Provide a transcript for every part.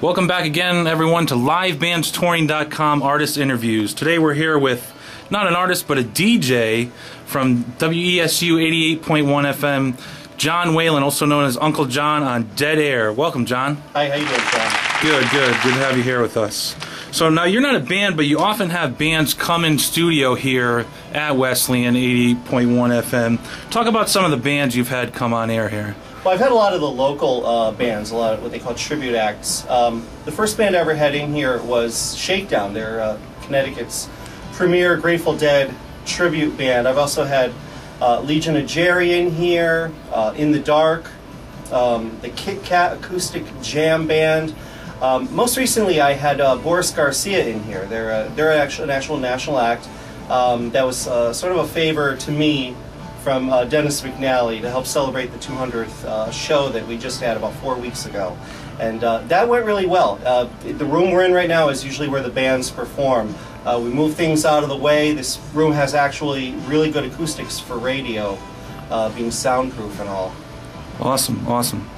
Welcome back again, everyone, to LiveBandsTouring.com artist interviews. Today we're here with not an artist, but a DJ from WESU 88.1 FM, John Whalen, also known as Uncle John on Dead Air. Welcome, John. Hi, how you doing, John? Good, good. Good to have you here with us. So now you're not a band, but you often have bands come in studio here at Wesleyan 88.1 FM. Talk about some of the bands you've had come on air here. Well, I've had a lot of the local bands, a lot of what they call tribute acts. The first band I ever had in here was Shakedown. They're Connecticut's premier Grateful Dead tribute band. I've also had Legion of Jerry in here, In the Dark, the Kit Kat Acoustic Jam Band. Most recently, I had Boris Garcia in here. They're actually an actual national act. That was sort of a favor to me from Dennis McNally to help celebrate the 200th show that we just had about 4 weeks ago. And that went really well. The room we're in right now is usually where the bands perform. We move things out of the way. This room has actually really good acoustics for radio, being soundproof and all. Awesome, awesome.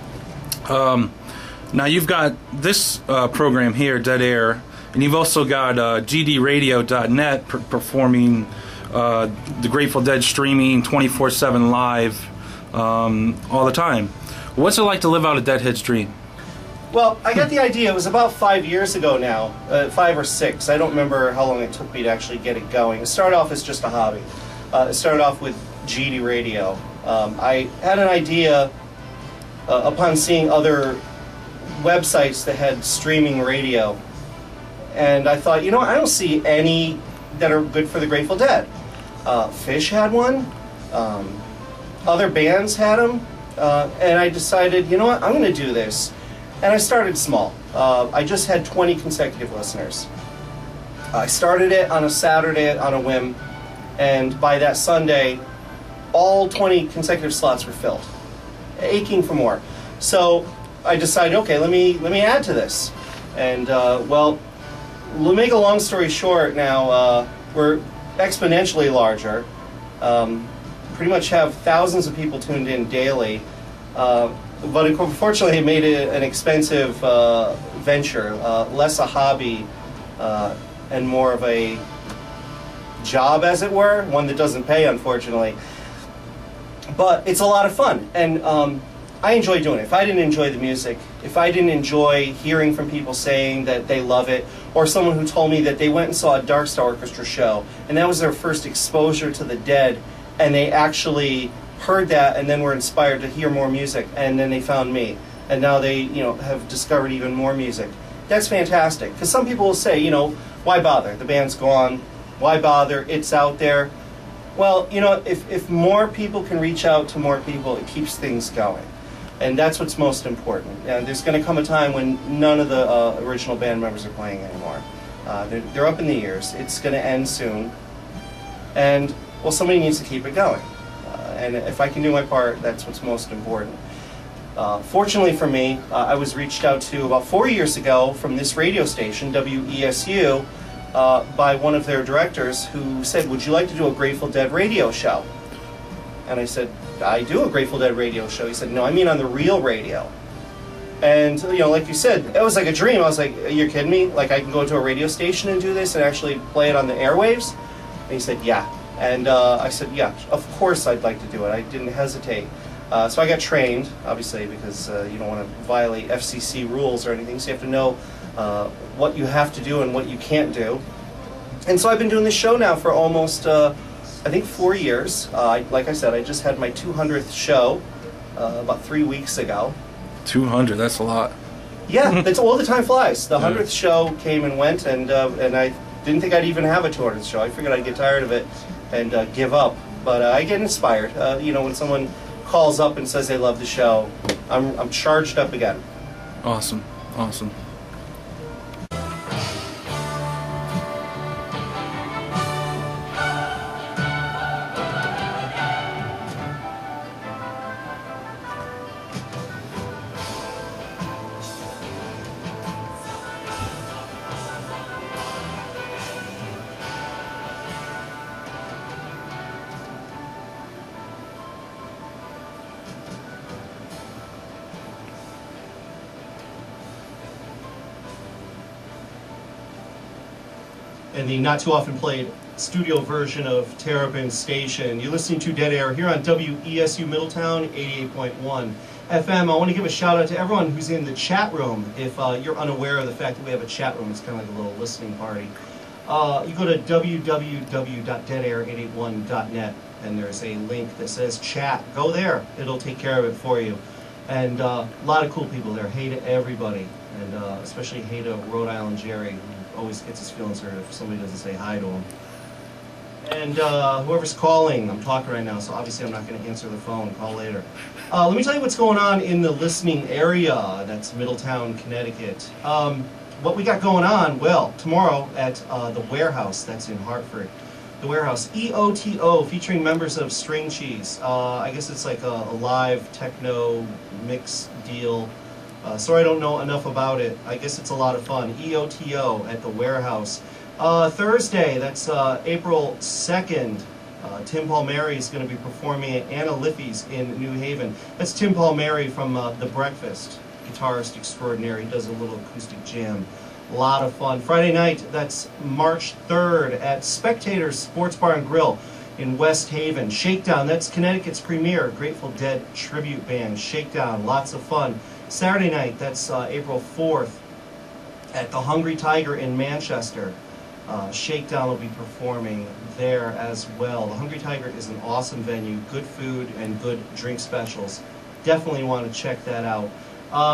Now you've got this program here, Dead Air, and you've also got gdradio.net performing the Grateful Dead streaming 24/7 live all the time. What's it like to live out a Deadhead's dream? Well, I got the idea. It was about 5 years ago now, 5 or 6. I don't remember how long it took me to actually get it going. It started off as just a hobby. It started off with GD Radio. I had an idea upon seeing other websites that had streaming radio, and I thought, you know, I don't see any that are good for the Grateful Dead. Fish had one, other bands had them, and I decided, you know what, I'm going to do this. And I started small. I just had 20 consecutive listeners. I started it on a Saturday on a whim, and by that Sunday, all 20 consecutive slots were filled, aching for more. So I decided, okay, let me add to this. And well, we'll make a long story short now, we're exponentially larger. Pretty much have thousands of people tuned in daily. But unfortunately it made it an expensive venture, less a hobby and more of a job, as it were, one that doesn't pay, unfortunately. But it's a lot of fun, and I enjoy doing it. If I didn't enjoy the music, if I didn't enjoy hearing from people saying that they love it, or someone who told me that they went and saw a Dark Star Orchestra show, and that was their first exposure to the Dead, and they actually heard that and then were inspired to hear more music, and then they found me, and now they, you know, have discovered even more music. That's fantastic, because some people will say, you know, why bother? The band's gone. Why bother? It's out there. Well, you know, if more people can reach out to more people, it keeps things going. And that's what's most important. And there's going to come a time when none of the original band members are playing anymore. They're up in the years. It's going to end soon. And, well, somebody needs to keep it going. And if I can do my part, that's what's most important. Fortunately for me, I was reached out to about 4 years ago from this radio station, WESU, by one of their directors who said, would you like to do a Grateful Dead radio show? And I said, I do a Grateful Dead radio show. He said, no, I mean on the real radio. And, you know, like you said, it was like a dream. I was like, you're kidding me? Like, I can go to a radio station and do this and actually play it on the airwaves? And he said, yeah. And I said, yeah, of course I'd like to do it. I didn't hesitate. So I got trained, obviously, because you don't want to violate FCC rules or anything, so you have to know what you have to do and what you can't do. And so I've been doing this show now for almost, I think, 4 years. Like I said, I just had my 200th show about 3 weeks ago. 200, that's a lot. Yeah, that's all the time flies. The 100th show came and went, and I didn't think I'd even have a 200th show. I figured I'd get tired of it and give up. But I get inspired. You know, when someone calls up and says they love the show, I'm charged up again. Awesome, awesome. and the not too often played studio version of Terrapin Station. You're listening to Dead Air here on WESU Middletown 88.1 FM. I want to give a shout out to everyone who's in the chat room. If you're unaware of the fact that we have a chat room, it's kind of like a little listening party. You go to www.deadair881.net and there's a link that says chat. Go there. It'll take care of it for you. And a lot of cool people there. Hey to everybody. And especially hey to Rhode Island Jerry, who always gets his feelings hurt if somebody doesn't say hi to him. And whoever's calling, I'm talking right now, so obviously I'm not going to answer the phone. Call later. Let me tell you what's going on in the listening area. That's Middletown, Connecticut. What we got going on, well, tomorrow at the Warehouse, that's in Hartford. The Warehouse, EOTO, featuring members of String Cheese. I guess it's like a live techno mix deal. Sorry I don't know enough about it. I guess it's a lot of fun. EOTO at the Warehouse. Thursday, that's April 2nd, Tim Palmieri is going to be performing at Anna Liffey's in New Haven. That's Tim Palmieri from The Breakfast, guitarist extraordinary. He does a little acoustic jam. A lot of fun. Friday night, that's March 3rd at Spectators Sports Bar and Grill in West Haven. Shakedown, that's Connecticut's premier Grateful Dead tribute band. Shakedown, lots of fun. Saturday night, that's April 4th at the Hungry Tiger in Manchester. Shakedown will be performing there as well. The Hungry Tiger is an awesome venue, good food and good drink specials. Definitely want to check that out.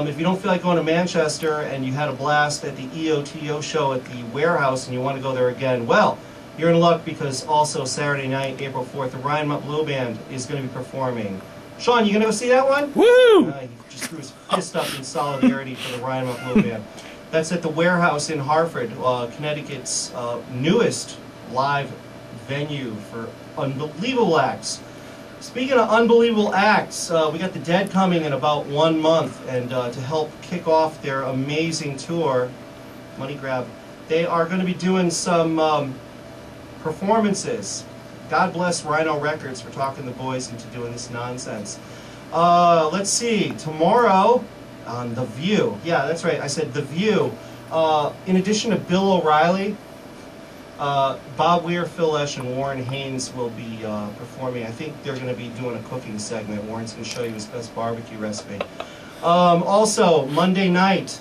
If you don't feel like going to Manchester and you had a blast at the EOTO show at the Warehouse and you want to go there again, well, you're in luck because also Saturday night, April 4th, the Ryan Mutt Blue Band is going to be performing. Sean, you going to go see that one? Woo! He just threw his fist up in solidarity for the Ryan Mutt Blue Band. That's at the Warehouse in Hartford, Connecticut's newest live venue for unbelievable acts. Speaking of unbelievable acts, we got the Dead coming in about 1 month, and to help kick off their amazing tour, money grab, they are going to be doing some performances. God bless Rhino Records for talking the boys into doing this nonsense. Let's see, tomorrow on The View, yeah, that's right, I said The View. In addition to Bill O'Reilly, Bob Weir, Phil Lesh, and Warren Haynes will be performing. I think they're going to be doing a cooking segment. Warren's going to show you his best barbecue recipe. Also, Monday night,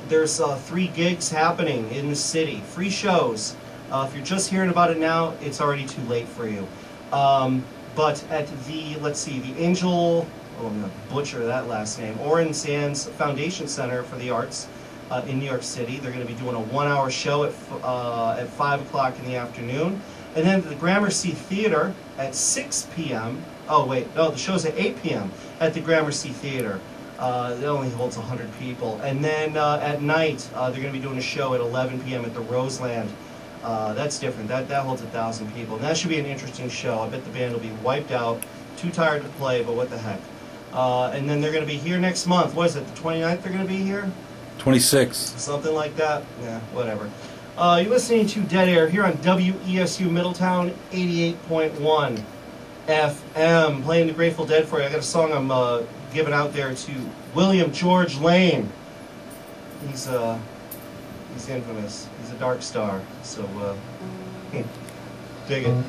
there's 3 gigs happening in the city. Free shows. If you're just hearing about it now, it's already too late for you. But at the, let's see, the Angel, oh, I'm going to butcher that last name, Oren Sands Foundation Center for the Arts in New York City. They're going to be doing a 1-hour show at 5 o'clock in the afternoon. And then at the Gramercy Theater at 6 p.m. Oh, wait, no, the show's at 8 p.m. at the Gramercy Theater. It only holds 100 people. And then at night, they're going to be doing a show at 11 p.m. at the Roseland. That's different. That holds 1,000 people. And that should be an interesting show. I bet the band will be wiped out, too tired to play, but what the heck. And then they're going to be here next month. What is it, the 29th they're going to be here? 26. Something like that? Yeah, whatever. You're listening to Dead Air here on WESU Middletown 88.1 FM. Playing the Grateful Dead for you. I got a song I'm giving out there to William George Lane. He's infamous. He's a dark star. So, dig it.